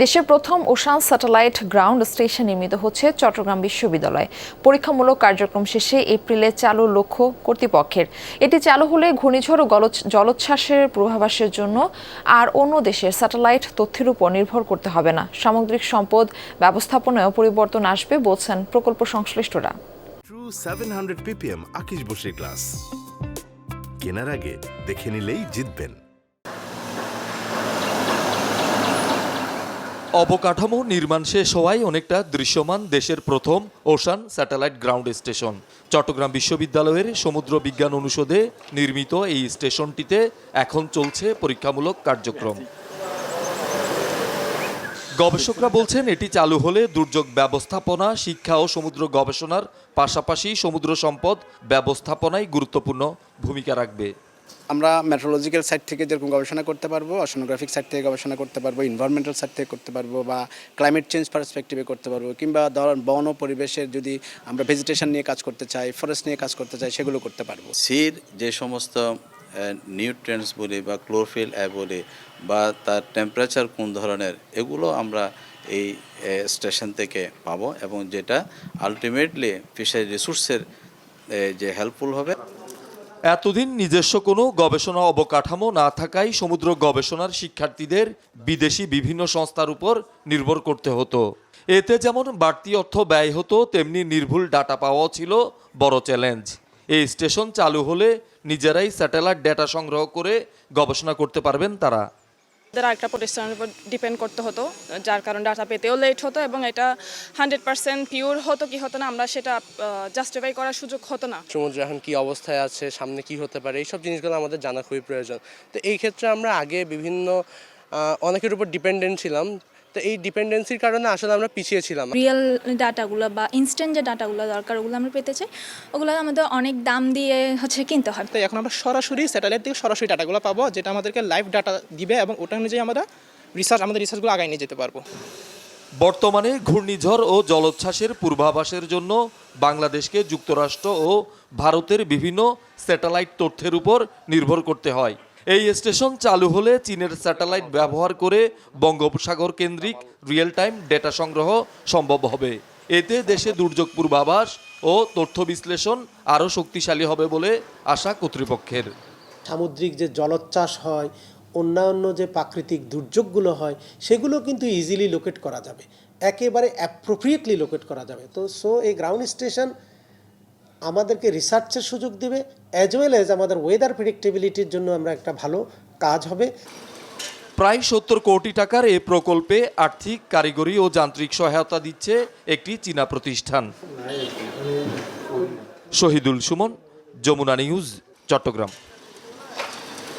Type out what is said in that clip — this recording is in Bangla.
দেশের প্রথম ওশান স্যাটেলাইট গ্রাউন্ড স্টেশন নির্মিত হচ্ছে চট্টগ্রাম বিশ্ববিদ্যালয়ে। পরীক্ষামূলক কার্যক্রম শেষে এপ্রিলে চালুর লক্ষ্য কর্তৃপক্ষের। এটি চালু হলে ঘূর্ণিঝড় ও জলোচ্ছ্বাসের পূর্বাভাসের জন্য আর অন্য দেশের স্যাটেলাইট তথ্যের উপর নির্ভর করতে হবে না। সামুদ্রিক সম্পদ ব্যবস্থাপনায়ও পরিবর্তন আসবে বলছেন প্রকল্প সংশ্লিষ্টরা। ট্রু 700 ppm আকিশ বসির গ্লাস কেনার আগে দেখে নিলেই জিতবেন। অবকাঠামো নির্মাণ শেষ হওয়ায় অনেকটা দৃশ্যমান দেশের প্রথম ocean satellite ground station. Chattogram বিশ্ববিদ্যালয়ের সমুদ্র বিজ্ঞান অনুষদে নির্মিত এই স্টেশনটিতে এখন চলছে পরীক্ষামূলক কার্যক্রম। গবেষকরা বলছেন এটি চালু হলে দুর্যোগ ব্যবস্থাপনা, শিক্ষা ও সমুদ্র গবেষণার পাশাপাশি সমুদ্র সম্পদ ব্যবস্থাপনায় গুরুত্বপূর্ণ ভূমিকা রাখবে। আমরা মেট্রোলজিক্যাল সাইড থেকে যেরকম গবেষণা করতে পারবো, অশনোগ্রাফিক সাইড থেকে গবেষণা করতে পারবো, এনভায়রনমেন্টাল সাইড থেকে করতে পারবো, বা ক্লাইমেট চেঞ্জ পার্সপেক্টিভে করতে পারবো, কিংবা ধরেন বন ও পরিবেশের যদি আমরা ভেজিটেশন নিয়ে কাজ করতে চাই, ফরেস্ট নিয়ে কাজ করতে চাই, সেগুলো করতে পারবো। সির যে সমস্ত নিউট্রিয়েন্টস বলি বা ক্লোরোফিল বলি বা তার টেম্পারেচার কোন ধরনের, এগুলো আমরা এই স্টেশন থেকে পাবো এবং যেটা আলটিমেটলি ফিশারি রিসোর্সের যে হেল্পফুল হবে। এতদিন নিজস্ব কোনো গবেষণা অবকাঠামো না থাকায় সমুদ্র গবেষণার শিক্ষার্থীদের বিদেশি বিভিন্ন সংস্থার উপর নির্ভর করতে হতো। এতে যেমন বাড়তি অর্থ ব্যয় হতো, তেমনি নির্ভুল ডাটা পাওয়াও ছিল বড় চ্যালেঞ্জ। এই স্টেশন চালু হলে নিজেরাই স্যাটেলাইট ডেটা সংগ্রহ করে গবেষণা করতে পারবেন তারা। আরেকটা প্রতিষ্ঠানের উপর ডিপেন্ড করতে হতো, যার কারণে ডাটা পেতেও লেট হতো এবং এটা 100% পিওর হতো কি হতো না, আমরা সেটা জাস্টিফাই করার সুযোগ হতো না। সমুদ্র এখন কি অবস্থায় আছে, সামনে কি হতে পারে, এইসব জিনিসগুলো আমাদের জানা খুবই প্রয়োজন। তো এই ক্ষেত্রে আমরা আগে বিভিন্ন অনেকের উপর ডিপেন্ডেন্ট ছিলাম, তো এই ডিপেন্ডেন্সির কারণে আসলে আমরা পিছিয়ে ছিলাম। রিয়েল ডাটাগুলো বা ইনস্ট্যান্ট যে ডাটাগুলো দরকার ওগুলো আমরা পেতে চাই, ওগুলো আমাদের অনেক দাম দিয়ে কিনতে হয়। তো এখন আমরা সরাসরি স্যাটেলাইট থেকে সরাসরি ডাটাগুলো পাবো, যেটা আমাদেরকে লাইভ ডাটা দিবে এবং ওটা অনুযায়ী আমরা আমাদের রিসার্চগুলো আগায় নিয়ে যেতে পারবো। বর্তমানে ঘূর্ণিঝড় ও জলোচ্ছ্বাসের পূর্বাভাসের জন্য বাংলাদেশকে যুক্তরাষ্ট্র ও ভারতের বিভিন্ন স্যাটেলাইট তথ্যের উপর নির্ভর করতে হয়। এই স্টেশন চালু হলে চীনের স্যাটেলাইট ব্যবহার করে বঙ্গোপসাগর কেন্দ্রিক রিয়েল টাইম ডেটা সংগ্রহ সম্ভব হবে। এতে দেশে দুর্যোগ পূর্বাভাস ও তথ্য বিশ্লেষণ আরও শক্তিশালী হবে বলে আশা কর্তৃপক্ষের। সামুদ্রিক যে জলোচ্ছ্বাস হয়, অন্যান্য যে প্রাকৃতিক দুর্যোগগুলো হয়, সেগুলো কিন্তু ইজিলি লোকেট করা যাবে, একেবারে অ্যাপ্রোপ্রিয়েটলি লোকেট করা যাবে। তো এই গ্রাউন্ড স্টেশন আমাদেরকে রিসার্চের সুযোগ দেবে, অ্যাজ ওয়েল অ্যাজ আমাদের ওয়েদার প্রেডিক্টেবিলিটির জন্য আমরা একটা ভালো কাজ হবে। প্রায় 70 কোটি টাকার এ প্রকল্পে আর্থিক, কারিগরি ও যান্ত্রিক সহায়তা দিচ্ছে একটি চীনা প্রতিষ্ঠান। শহীদুল সুমন, যমুনা নিউজ, চট্টগ্রাম।